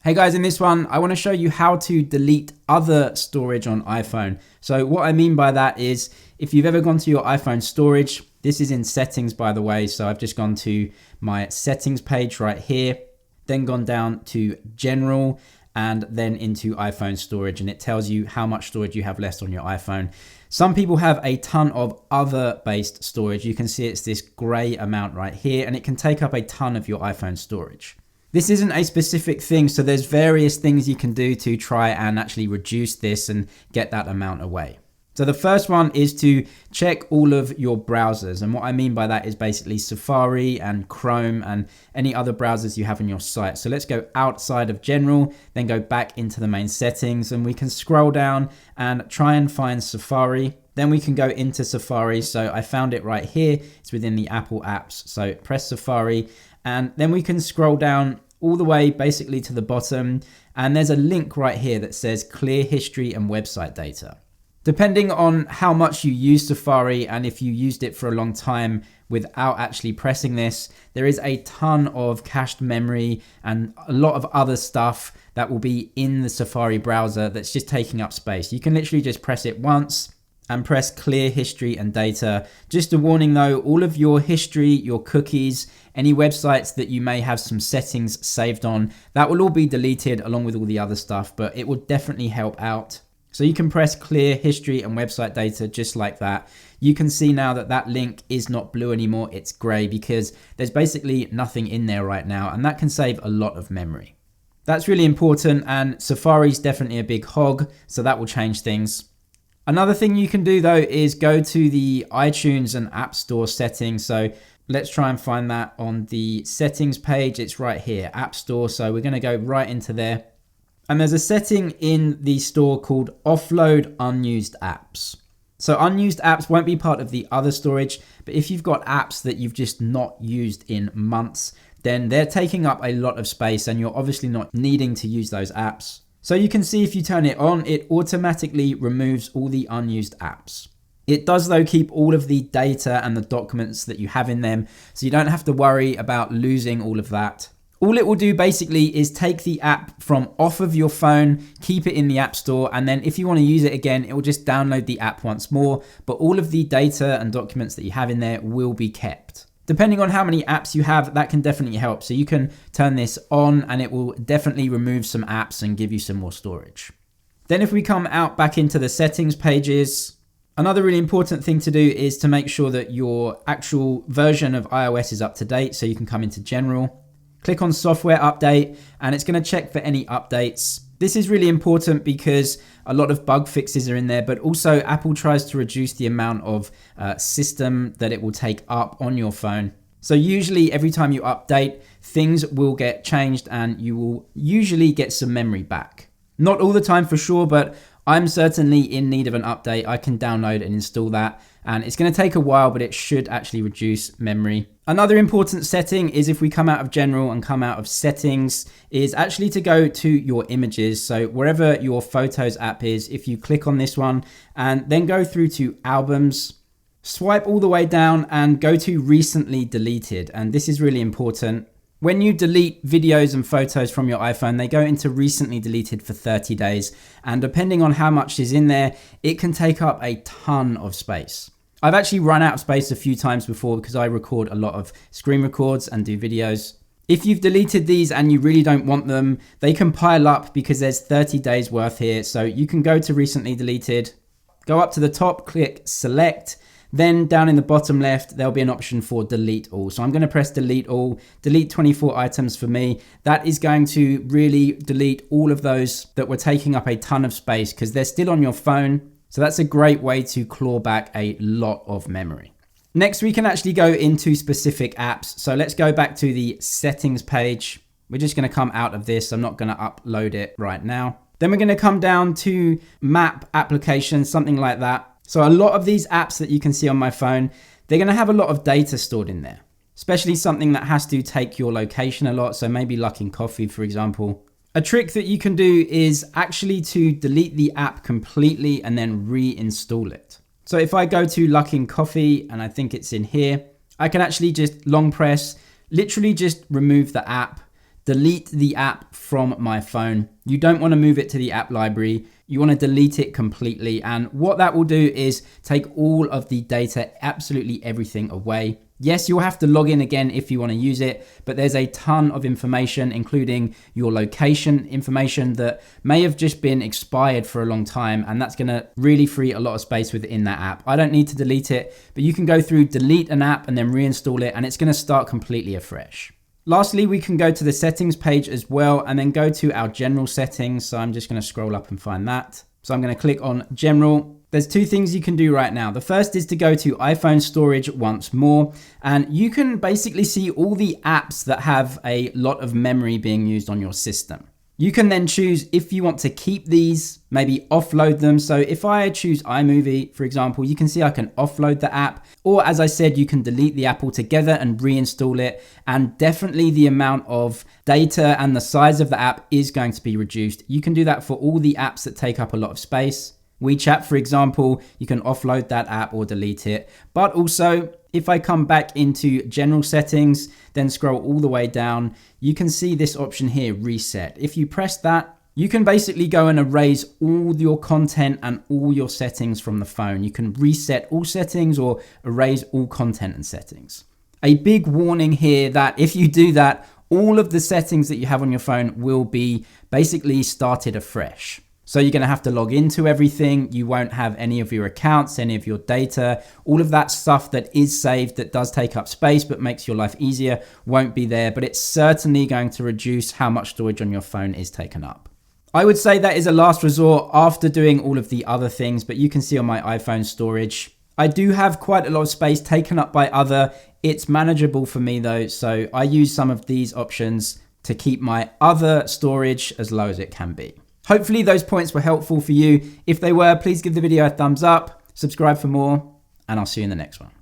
Hey guys, in this one, I want to show you how to delete other storage on iPhone. So what I mean by that is if you've ever gone to your iPhone storage, this is in settings by the way. So I've just gone to my settings page right here, then gone down to general and then into iPhone storage. And it tells you how much storage you have left on your iPhone. Some people have a ton of other based storage. You can see it's this gray amount right here and it can take up a ton of your iPhone storage. This isn't a specific thing, so there's various things you can do to try and actually reduce this and get that amount away. So the first one is to check all of your browsers. And what I mean by that is basically Safari and Chrome and any other browsers you have on your site. So let's go outside of general, then go back into the main settings and we can scroll down and try and find Safari. Then we can go into Safari. So I found it right here. It's within the Apple apps. So press Safari and then we can scroll down all the way basically to the bottom. And there's a link right here that says clear history and website data. Depending on how much you use Safari and if you used it for a long time without actually pressing this, there is a ton of cached memory and a lot of other stuff that will be in the Safari browser that's just taking up space. You can literally just press it once and press clear history and data. Just a warning though, all of your history, your cookies, any websites that you may have some settings saved on, that will all be deleted along with all the other stuff, but it will definitely help out. So you can press clear history and website data just like that. You can see now that that link is not blue anymore, it's gray because there's basically nothing in there right now and that can save a lot of memory. That's really important and Safari's definitely a big hog, so that will change things. Another thing you can do though is go to the iTunes and App Store settings. So let's try and find that on the settings page. It's right here, App Store. So we're going to go right into there. And there's a setting in the store called offload unused apps. So unused apps won't be part of the other storage, but if you've got apps that you've just not used in months, then they're taking up a lot of space and you're obviously not needing to use those apps. So you can see if you turn it on, it automatically removes all the unused apps. It does though keep all of the data and the documents that you have in them, so you don't have to worry about losing all of that. All it will do basically is take the app from off of your phone, keep it in the App Store, and then if you want to use it again, it will just download the app once more, but all of the data and documents that you have in there will be kept. Depending on how many apps you have, that can definitely help. So you can turn this on and it will definitely remove some apps and give you some more storage. Then if we come out back into the settings pages, another really important thing to do is to make sure that your actual version of iOS is up to date. So you can come into general, click on software update, and it's going to check for any updates. This is really important because a lot of bug fixes are in there, but also Apple tries to reduce the amount of system that it will take up on your phone. So usually every time you update, things will get changed and you will usually get some memory back. Not all the time for sure, but I'm certainly in need of an update. I can download and install that, and it's going to take a while, but it should actually reduce memory. Another important setting is if we come out of general and come out of settings is actually to go to your images. So wherever your photos app is, if you click on this one and then go through to albums, swipe all the way down and go to recently deleted. And this is really important. When you delete videos and photos from your iPhone, they go into recently deleted for 30 days. And depending on how much is in there, it can take up a ton of space. I've actually run out of space a few times before because I record a lot of screen records and do videos. If you've deleted these and you really don't want them, they can pile up because there's 30 days worth here. So you can go to recently deleted, go up to the top, click select. Then down in the bottom left, there'll be an option for delete all. So I'm going to press delete all, delete 24 items for me. That is going to really delete all of those that were taking up a ton of space because they're still on your phone. So that's a great way to claw back a lot of memory. Next, we can actually go into specific apps. So let's go back to the settings page. We're just going to come out of this. I'm not going to upload it right now. Then we're going to come down to map applications, something like that. So a lot of these apps that you can see on my phone, they're going to have a lot of data stored in there, especially something that has to take your location a lot. So maybe Luckin Coffee, for example. A trick that you can do is actually to delete the app completely and then reinstall it. So if I go to Luckin Coffee and I think it's in here, I can actually just long press, literally just remove the app, delete the app from my phone. You don't want to move it to the app library. You want to delete it completely. And what that will do is take all of the data, absolutely everything away. Yes, you'll have to log in again if you want to use it, but there's a ton of information, including your location information that may have just been expired for a long time, and that's going to really free a lot of space within that app. I don't need to delete it, but you can go through, delete an app, and then reinstall it, and it's going to start completely afresh. Lastly, we can go to the settings page as well, and then go to our general settings. So I'm just going to scroll up and find that. So I'm going to click on general. There's two things you can do right now. The first is to go to iPhone storage once more, and you can basically see all the apps that have a lot of memory being used on your system. You can then choose if you want to keep these, maybe offload them. So if I choose iMovie, for example, you can see I can offload the app, or as I said, you can delete the app altogether and reinstall it. And definitely the amount of data and the size of the app is going to be reduced. You can do that for all the apps that take up a lot of space. WeChat, for example, you can offload that app or delete it. But also, if I come back into general settings, then scroll all the way down, you can see this option here, reset. If you press that, you can basically go and erase all your content and all your settings from the phone. You can reset all settings or erase all content and settings. A big warning here that if you do that, all of the settings that you have on your phone will be basically started afresh. So you're going to have to log into everything. You won't have any of your accounts, any of your data, all of that stuff that is saved that does take up space but makes your life easier won't be there, but it's certainly going to reduce how much storage on your phone is taken up. I would say that is a last resort after doing all of the other things, but you can see on my iPhone storage, I do have quite a lot of space taken up by other. It's manageable for me though, so I use some of these options to keep my other storage as low as it can be. Hopefully those points were helpful for you. If they were, please give the video a thumbs up, subscribe for more, and I'll see you in the next one.